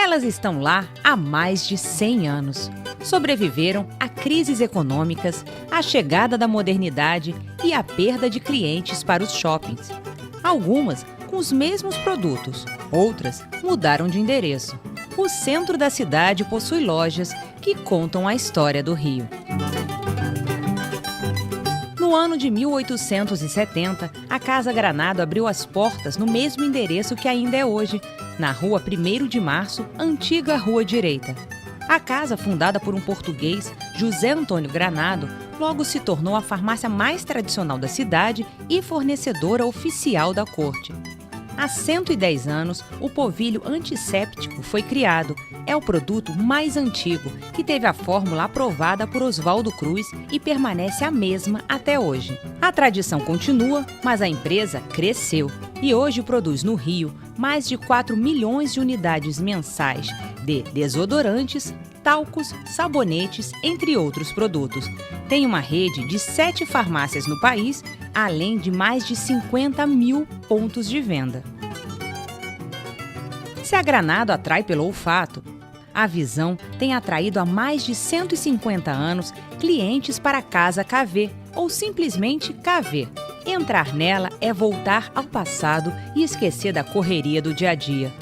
Elas estão lá há mais de 100 anos. Sobreviveram a crises econômicas, a chegada da modernidade e a perda de clientes para os shoppings. Algumas com os mesmos produtos, outras mudaram de endereço. O centro da cidade possui lojas que contam a história do Rio. No ano de 1870, a Casa Granado abriu as portas no mesmo endereço que ainda é hoje, na Rua 1º de Março, antiga Rua Direita. A casa, fundada por um português, José Antônio Granado, logo se tornou a farmácia mais tradicional da cidade e fornecedora oficial da corte. Há 110 anos, o povilho antisséptico foi criado. É o produto mais antigo, que teve a fórmula aprovada por Oswaldo Cruz e permanece a mesma até hoje. A tradição continua, mas a empresa cresceu e hoje produz no Rio mais de 4 milhões de unidades mensais de desodorantes, talcos, sabonetes, entre outros produtos. Tem uma rede de 7 farmácias no país, além de mais de 50 mil pontos de venda. Se a Granado atrai pelo olfato, a Visão tem atraído há mais de 150 anos clientes para a Casa KV, ou simplesmente KV. Entrar nela é voltar ao passado e esquecer da correria do dia a dia.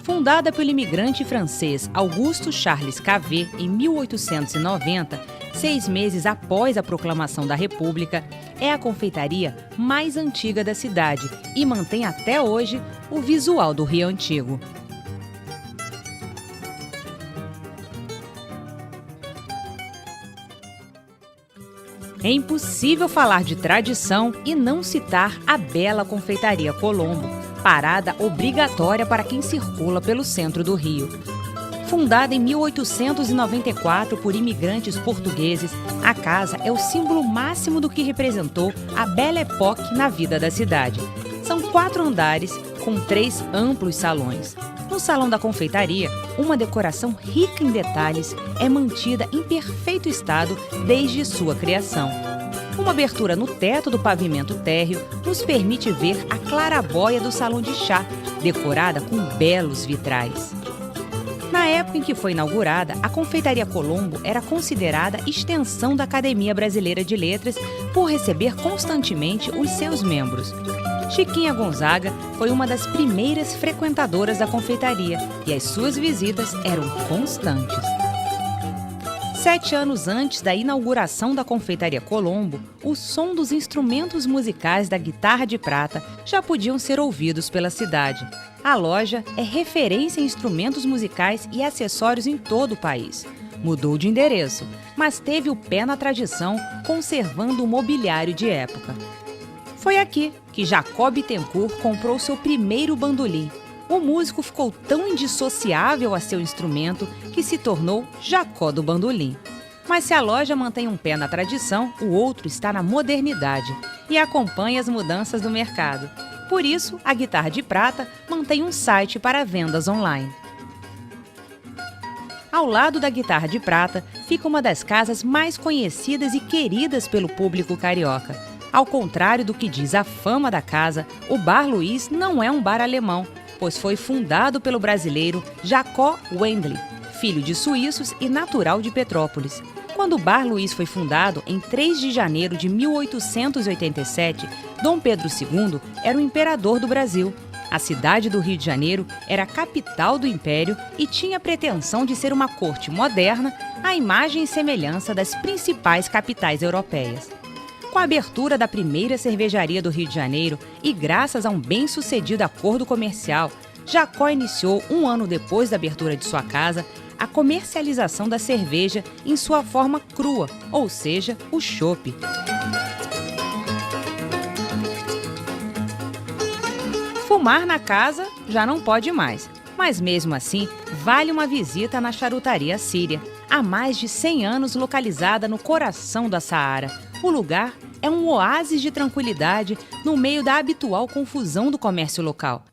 Fundada pelo imigrante francês Augusto Charles KV em 1890, 6 meses após a proclamação da República, é a confeitaria mais antiga da cidade e mantém até hoje o visual do Rio Antigo. É impossível falar de tradição e não citar a bela Confeitaria Colombo, parada obrigatória para quem circula pelo centro do Rio. Fundada em 1894 por imigrantes portugueses, a casa é o símbolo máximo do que representou a Belle Époque na vida da cidade. São 4 andares com 3 amplos salões. No Salão da Confeitaria, uma decoração rica em detalhes é mantida em perfeito estado desde sua criação. Uma abertura no teto do pavimento térreo nos permite ver a claraboia do salão de chá, decorada com belos vitrais. Na época em que foi inaugurada, a Confeitaria Colombo era considerada extensão da Academia Brasileira de Letras por receber constantemente os seus membros. Chiquinha Gonzaga foi uma das primeiras frequentadoras da confeitaria e as suas visitas eram constantes. 7 anos antes da inauguração da Confeitaria Colombo, o som dos instrumentos musicais da guitarra de prata já podiam ser ouvidos pela cidade. A loja é referência em instrumentos musicais e acessórios em todo o país. Mudou de endereço, mas teve o pé na tradição, conservando o mobiliário de época. Foi aqui que Jacó Bittencourt comprou seu primeiro bandolim. O músico ficou tão indissociável a seu instrumento que se tornou Jacó do Bandolim. Mas se a loja mantém um pé na tradição, o outro está na modernidade e acompanha as mudanças do mercado. Por isso, a Guitarra de Prata mantém um site para vendas online. Ao lado da Guitarra de Prata fica uma das casas mais conhecidas e queridas pelo público carioca. Ao contrário do que diz a fama da casa, o Bar Luiz não é um bar alemão, pois foi fundado pelo brasileiro Jacó Wendley, filho de suíços e natural de Petrópolis. Quando o Bar Luiz foi fundado, em 3 de janeiro de 1887, Dom Pedro II era o imperador do Brasil. A cidade do Rio de Janeiro era a capital do império e tinha a pretensão de ser uma corte moderna, à imagem e semelhança das principais capitais europeias. Com a abertura da primeira cervejaria do Rio de Janeiro e graças a um bem-sucedido acordo comercial, Jacó iniciou, 1 ano depois da abertura de sua casa, a comercialização da cerveja em sua forma crua, ou seja, o chopp. Fumar na casa já não pode mais, mas mesmo assim, vale uma visita na Charutaria Síria, há mais de 100 anos localizada no coração da Saara. O lugar é um oásis de tranquilidade no meio da habitual confusão do comércio local.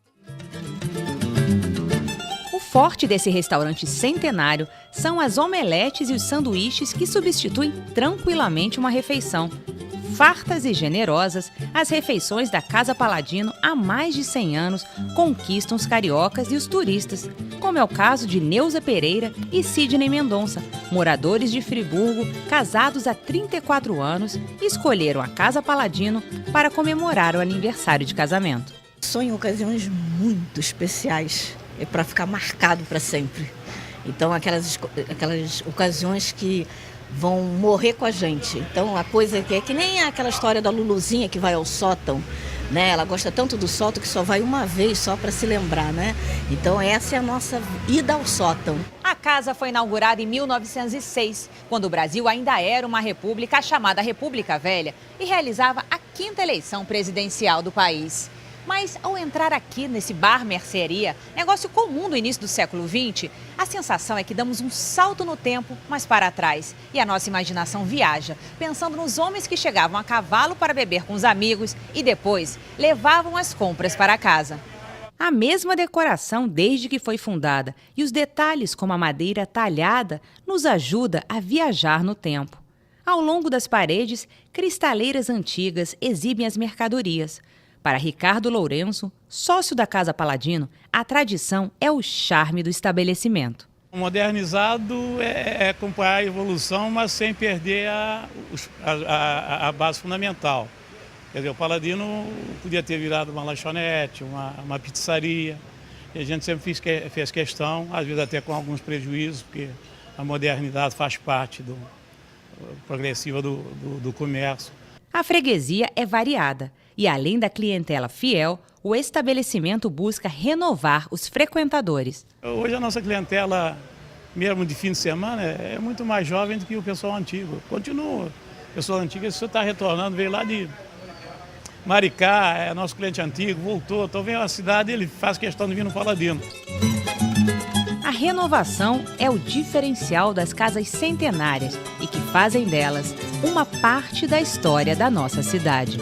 O forte desse restaurante centenário são as omeletes e os sanduíches que substituem tranquilamente uma refeição. Fartas e generosas, as refeições da Casa Paladino há mais de 100 anos conquistam os cariocas e os turistas, como é o caso de Neuza Pereira e Sidney Mendonça, moradores de Friburgo, casados há 34 anos, escolheram a Casa Paladino para comemorar o aniversário de casamento. São em ocasiões muito especiais, é para ficar marcado para sempre. Então, aquelas ocasiões que vão morrer com a gente. Então, a coisa que nem aquela história da Luluzinha que vai ao sótão, né? Ela gosta tanto do sótão que só vai uma vez só para se lembrar, né? Então, essa é a nossa ida ao sótão. A casa foi inaugurada em 1906, quando o Brasil ainda era uma república chamada República Velha e realizava a 5ª eleição presidencial do país. Mas ao entrar aqui nesse bar-mercearia, negócio comum do início do século XX, a sensação é que damos um salto no tempo, mas para trás. E a nossa imaginação viaja, pensando nos homens que chegavam a cavalo para beber com os amigos e depois levavam as compras para casa. A mesma decoração desde que foi fundada e os detalhes como a madeira talhada nos ajuda a viajar no tempo. Ao longo das paredes, cristaleiras antigas exibem as mercadorias. Para Ricardo Lourenço, sócio da Casa Paladino, a tradição é o charme do estabelecimento. O modernizado é acompanhar a evolução, mas sem perder a base fundamental. Quer dizer, o Paladino podia ter virado uma lanchonete, uma pizzaria, e a gente sempre fez questão, às vezes até com alguns prejuízos, porque a modernidade faz parte progressiva do comércio. A freguesia é variada e, além da clientela fiel, o estabelecimento busca renovar os frequentadores. Hoje a nossa clientela, mesmo de fim de semana, é muito mais jovem do que o pessoal antigo. Continua. O pessoal antigo, se você está retornando, veio lá de Maricá, é nosso cliente antigo, voltou. Então vem a cidade, ele faz questão de vir no Paladino. A renovação é o diferencial das casas centenárias e que fazem delas uma parte da história da nossa cidade.